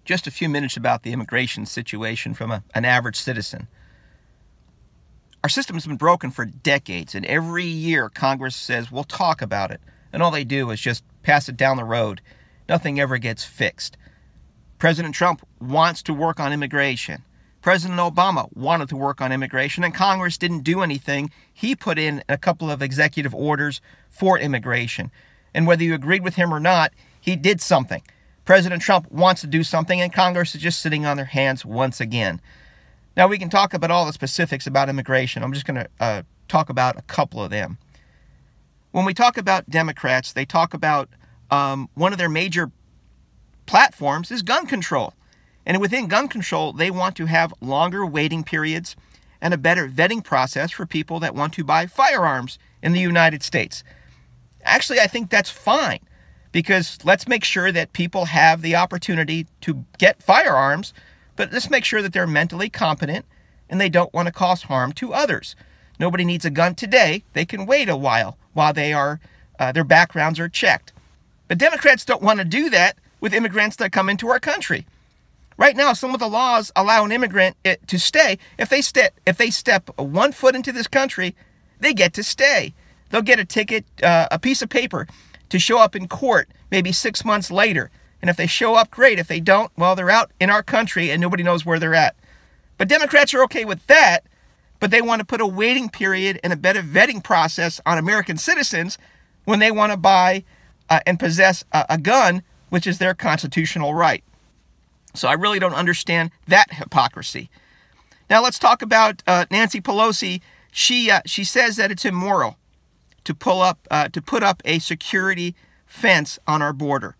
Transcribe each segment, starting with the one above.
Just a few minutes about the immigration situation from an average citizen. Our system has been broken for decades, and every year Congress says, we'll talk about it. And all they do is just pass it down the road. Nothing ever gets fixed. President Trump wants to work on immigration. President Obama wanted to work on immigration, and Congress didn't do anything. He put in a couple of executive orders for immigration. And whether you agreed with him or not, he did something. President Trump wants to do something, and Congress is just sitting on their hands once again. Now, we can talk about all the specifics about immigration. I'm just going to talk about a couple of them. When we talk about Democrats, they talk about one of their major platforms is gun control. And within gun control, they want to have longer waiting periods and a better vetting process for people that want to buy firearms in the United States. Actually, I think that's fine, because let's make sure that people have the opportunity to get firearms, but let's make sure that they're mentally competent and they don't want to cause harm to others. Nobody needs a gun today. They can wait a while they are their backgrounds are checked. But Democrats don't want to do that with immigrants that come into our country. Right now, some of the laws allow an immigrant to stay. If they step 1 foot into this country, they get to stay. They'll get a ticket, a piece of paper to show up in court maybe 6 months later. And if they show up, great. If they don't, well, they're out in our country and nobody knows where they're at. But Democrats are okay with that, but they want to put a waiting period and a better vetting process on American citizens when they want to buy and possess a gun, which is their constitutional right. So I really don't understand that hypocrisy. Now let's talk about Nancy Pelosi. She says that it's immoral to put up a security fence on our border.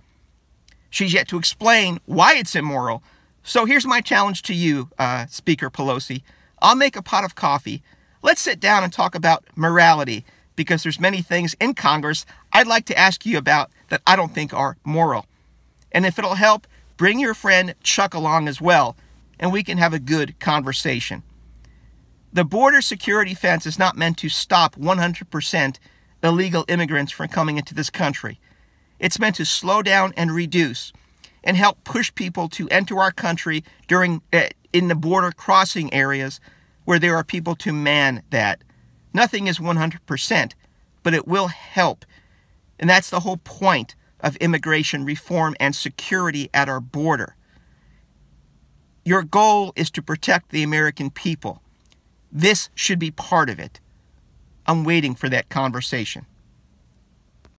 She's yet to explain why it's immoral. So here's my challenge to you, Speaker Pelosi. I'll make a pot of coffee. Let's sit down and talk about morality, because there's many things in Congress I'd like to ask you about that I don't think are moral. And if it'll help, bring your friend Chuck along as well, and we can have a good conversation. The border security fence is not meant to stop 100% illegal immigrants from coming into this country. It's meant to slow down and reduce and help push people to enter our country in the border crossing areas where there are people to man that. Nothing is 100%, but it will help. And that's the whole point of immigration reform and security at our border. Your goal is to protect the American people. This should be part of it. I'm waiting for that conversation.